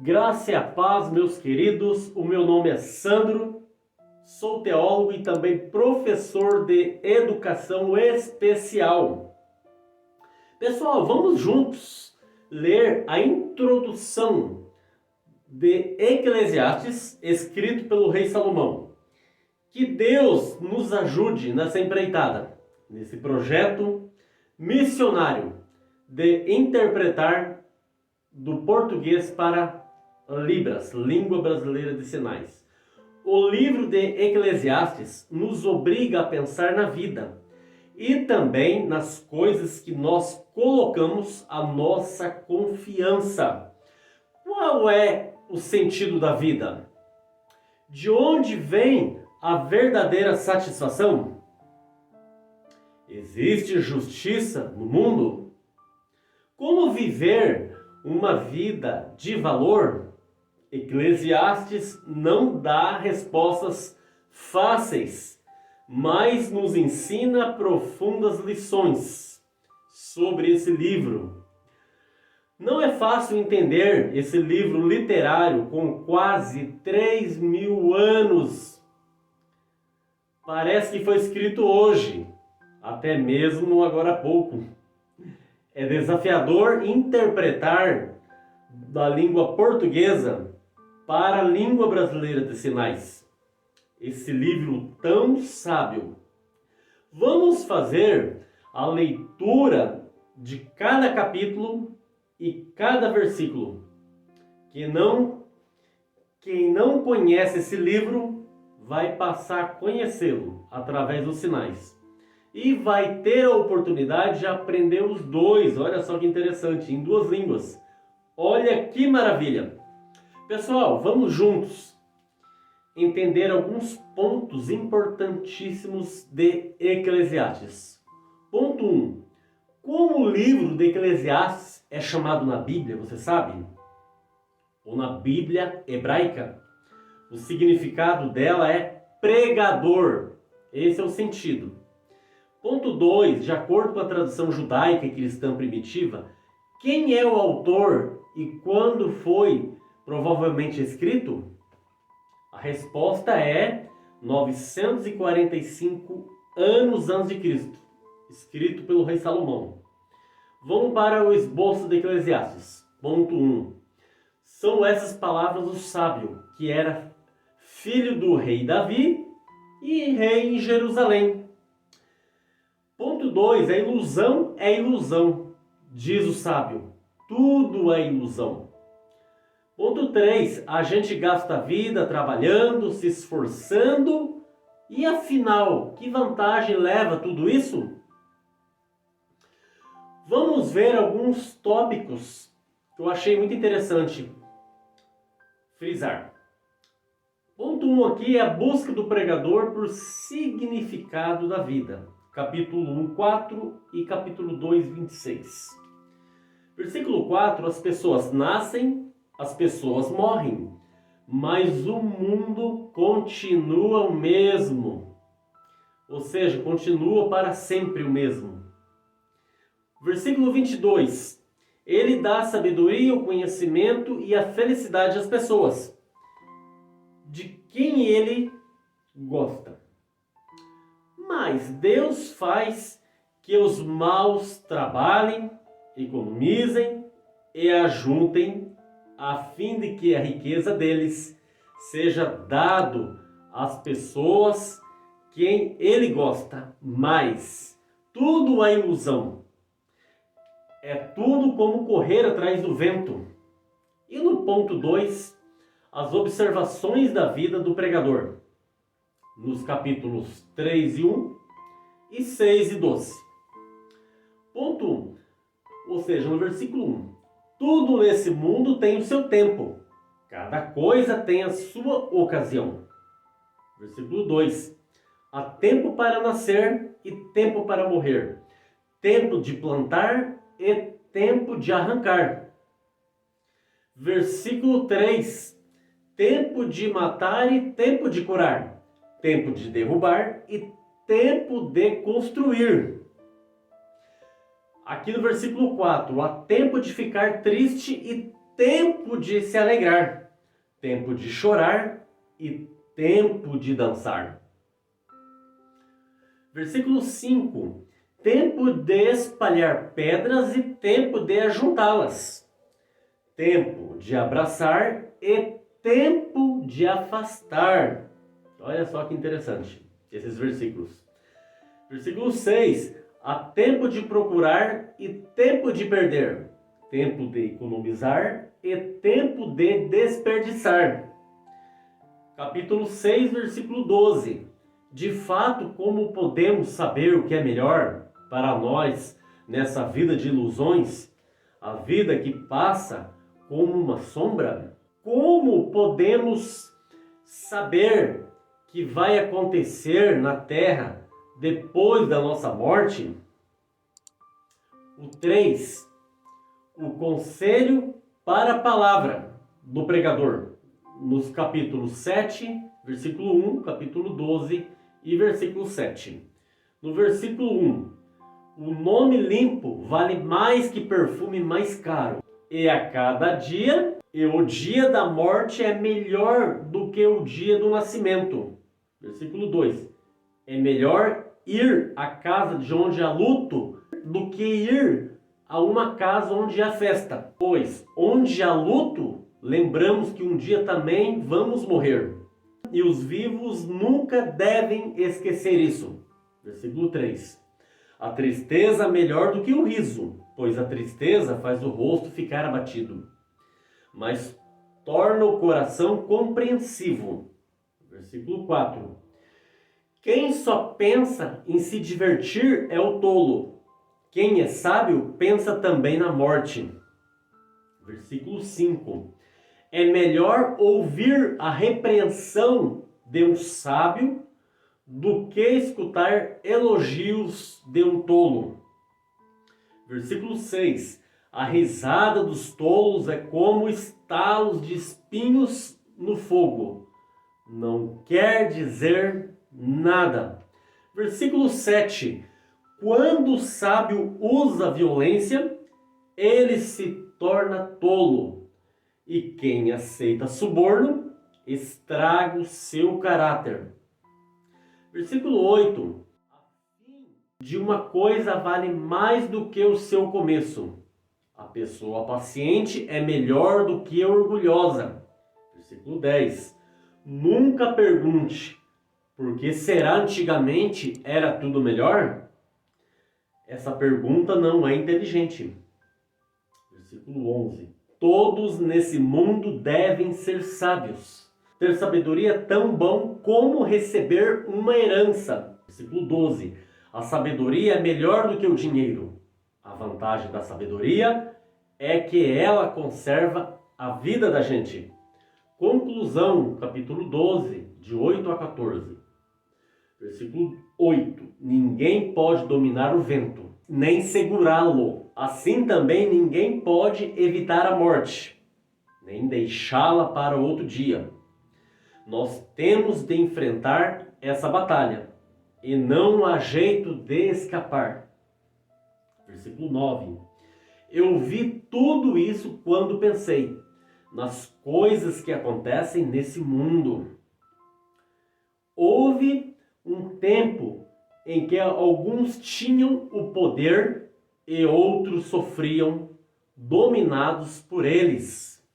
Graça e a paz, meus queridos. O meu nome é Sandro, sou teólogo e também professor de educação especial. Pessoal, vamos juntos ler a introdução de Eclesiastes, escrito pelo rei Salomão. Que Deus nos ajude nessa empreitada, nesse projeto missionário de interpretar do português para Libras, Língua Brasileira de Sinais. O livro de Eclesiastes nos obriga a pensar na vida e também nas coisas que nós colocamos a nossa confiança. Qual é o sentido da vida? De onde vem a verdadeira satisfação? Existe justiça no mundo? Como viver uma vida de valor? Eclesiastes não dá respostas fáceis, mas nos ensina profundas lições sobre esse livro. Não é fácil entender esse livro literário com quase 3.000 anos. Parece que foi escrito hoje, até mesmo agora há pouco. É desafiador interpretar da língua portuguesa para a língua brasileira de sinais esse livro tão sábio. Vamos fazer a leitura de cada capítulo e cada versículo. Quem não conhece esse livro vai passar a conhecê-lo através dos sinais. E vai ter a oportunidade de aprender os dois. Olha só que interessante, em duas línguas. Olha que maravilha! Pessoal, vamos juntos entender alguns pontos importantíssimos de Eclesiastes. Ponto 1. Como o livro de Eclesiastes é chamado na Bíblia, você sabe? Ou na Bíblia hebraica, o significado dela é pregador. Esse é o sentido. Ponto 2. De acordo com a tradução judaica e cristã primitiva, quem é o autor e quando foi provavelmente escrito? A resposta é 945 anos antes de Cristo, escrito pelo rei Salomão. Vamos para o esboço de Eclesiastes. Ponto 1. São essas palavras do sábio, que era filho do rei Davi e rei em Jerusalém. Ponto 2. A ilusão é ilusão, diz o sábio. Tudo é ilusão. Ponto 3. A gente gasta a vida trabalhando, se esforçando e afinal, que vantagem leva tudo isso? Vamos ver alguns tópicos que eu achei muito interessante frisar. Ponto 1 aqui é a busca do pregador por significado da vida. Capítulo 1, 4 e capítulo 2, 26. Versículo 4, as pessoas nascem, as pessoas morrem, mas o mundo continua o mesmo. Ou seja, continua para sempre o mesmo. Versículo 22. Ele dá a sabedoria, o conhecimento e a felicidade às pessoas, de quem ele gosta. Mas Deus faz que os maus trabalhem, economizem e ajuntem a fim de que a riqueza deles seja dado às pessoas quem ele gosta mais. Tudo é ilusão. É tudo como correr atrás do vento. E no ponto 2, as observações da vida do pregador. Nos capítulos 3 e 1 e 6 e 12. Ponto 1. Ou seja, no versículo 1. Tudo nesse mundo tem o seu tempo. Cada coisa tem a sua ocasião. Versículo 2. Há tempo para nascer e tempo para morrer. Tempo de plantar e tempo de arrancar. Versículo 3. Tempo de matar e tempo de curar. Tempo de derrubar e tempo de construir. Aqui no versículo 4, há tempo de ficar triste e tempo de se alegrar, tempo de chorar e tempo de dançar. Versículo 5. Tempo de espalhar pedras e tempo de ajuntá-las. Tempo de abraçar e tempo de afastar. Olha só que interessante esses versículos. Versículo 6. Há tempo de procurar e tempo de perder. Tempo de economizar e tempo de desperdiçar. Capítulo 6, versículo 12. De fato, como podemos saber o que é melhor para nós nessa vida de ilusões, a vida que passa como uma sombra? Como podemos saber que vai acontecer na terra depois da nossa morte? O 3. O conselho para a palavra do pregador. Nos capítulos 7, versículo 1, capítulo 12 e versículo 7. No versículo 1. O nome limpo vale mais que perfume mais caro. E a cada dia, e o dia da morte é melhor do que o dia do nascimento. Versículo 2. É melhor ir à casa de onde há luto do que ir a uma casa onde há festa. Pois onde há luto, lembramos que um dia também vamos morrer. E os vivos nunca devem esquecer isso. Versículo 3. A tristeza é melhor do que o riso, pois a tristeza faz o rosto ficar abatido, mas torna o coração compreensivo. Versículo 4. Quem só pensa em se divertir é o tolo. Quem é sábio pensa também na morte. Versículo 5. É melhor ouvir a repreensão de um sábio do que escutar elogios de um tolo. Versículo 6. A risada dos tolos é como estalos de espinhos no fogo. Não quer dizer nada. Versículo 7. Quando o sábio usa violência, ele se torna tolo. E quem aceita suborno, estraga o seu caráter. Versículo 8. A fim de uma coisa vale mais do que o seu começo. A pessoa paciente é melhor do que a orgulhosa. Versículo 10. Nunca pergunte, porque será antigamente era tudo melhor? Essa pergunta não é inteligente. Versículo 11. Todos nesse mundo devem ser sábios. Ter sabedoria é tão bom como receber uma herança. Versículo 12. A sabedoria é melhor do que o dinheiro. A vantagem da sabedoria é que ela conserva a vida da gente. Conclusão, capítulo 12, de 8 a 14. Versículo 8. Ninguém pode dominar o vento, nem segurá-lo. Assim também ninguém pode evitar a morte, nem deixá-la para outro dia. Nós temos de enfrentar essa batalha, e não há jeito de escapar. Versículo 9. Eu vi tudo isso quando pensei nas coisas que acontecem nesse mundo. Houve um tempo em que alguns tinham o poder e outros sofriam, dominados por eles.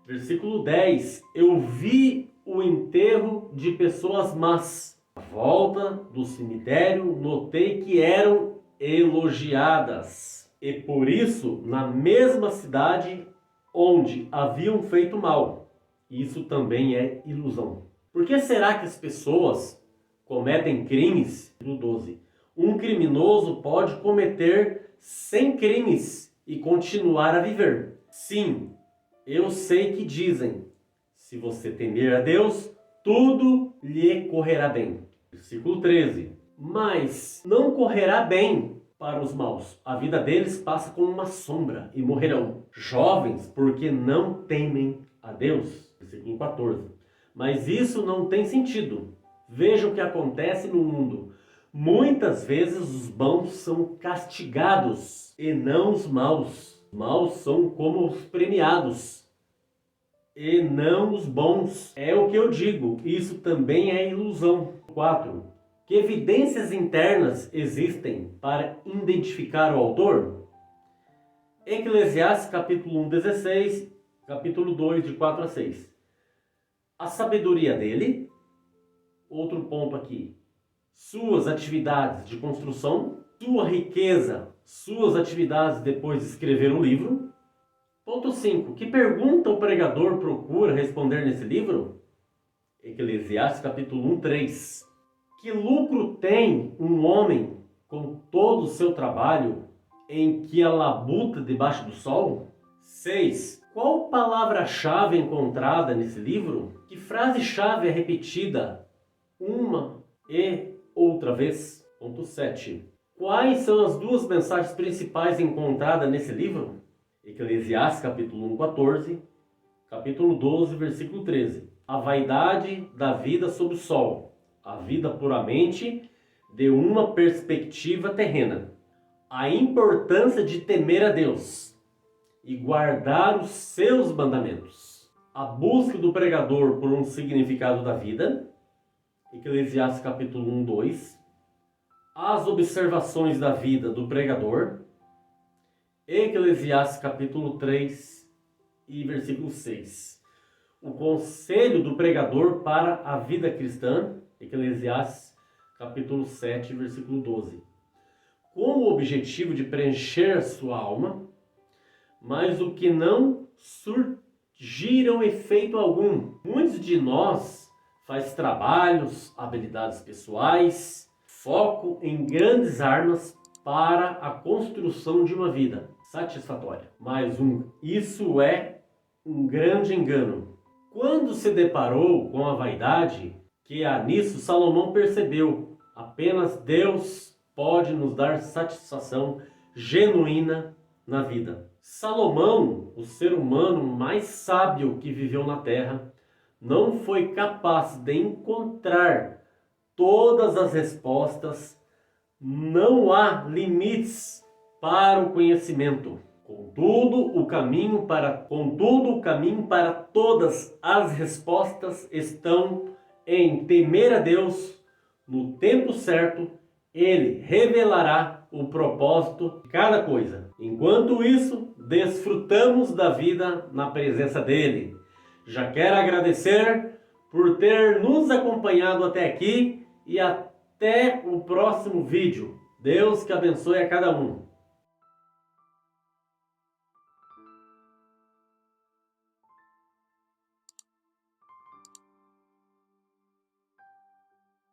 Versículo 10. Eu vi o enterro de pessoas más. À volta do cemitério, notei que eram elogiadas. E por isso, na mesma cidade onde haviam feito mal. Isso também é ilusão. Por que será que as pessoas cometem crimes? No 12. Um criminoso pode cometer 100 crimes e continuar a viver. Sim, eu sei que dizem, se você temer a Deus, tudo lhe correrá bem. Versículo 13. Mas não correrá bem para os maus. A vida deles passa como uma sombra e morrerão. Jovens, porque não temem a Deus. Versículo 14. Mas isso não tem sentido. Veja o que acontece no mundo. Muitas vezes os bons são castigados e não os maus. maus são como os premiados, e não os bons. É o que eu digo, isso também é ilusão. 4. Que evidências internas existem para identificar o autor? Eclesiastes capítulo 1, 16, capítulo 2, de 4 a 6. A sabedoria dele. Outro ponto aqui. Suas atividades de construção. Sua riqueza. Suas atividades depois de escrever o livro. Ponto 5. Que pergunta o pregador procura responder nesse livro? Eclesiastes capítulo 1, 3. Que lucro tem um homem com todo o seu trabalho em que a labuta debaixo do sol? 6. Qual palavra-chave encontrada nesse livro? Que frase-chave é repetida uma e outra vez? Ponto 7. Quais são as duas mensagens principais encontradas nesse livro? Eclesiastes capítulo 1, 14, capítulo 12, versículo 13. A vaidade da vida sob o sol, a vida puramente de uma perspectiva terrena. A importância de temer a Deus e guardar os seus mandamentos. A busca do pregador por um significado da vida. Eclesiastes capítulo 1, 2. As observações da vida do pregador. Eclesiastes capítulo 3 e versículo 6. O conselho do pregador para a vida cristã. Eclesiastes capítulo 7, versículo 12. Com o objetivo de preencher sua alma, mas o que não surgiram efeito algum. Muitos de nós faz trabalhos, habilidades pessoais, foco em grandes armas para a construção de uma vida satisfatória. Mas isso é um grande engano. Quando se deparou com a vaidade, que nisso Salomão percebeu, apenas Deus pode nos dar satisfação genuína na vida. Salomão, o ser humano mais sábio que viveu na terra, não foi capaz de encontrar todas as respostas. Não há limites para o conhecimento. Contudo, o caminho para todas as respostas estão em temer a Deus. No tempo certo, Ele revelará o propósito de cada coisa. Enquanto isso, desfrutamos da vida na presença dEle. Já quero agradecer por ter nos acompanhado até aqui e até o próximo vídeo. Deus que abençoe a cada um.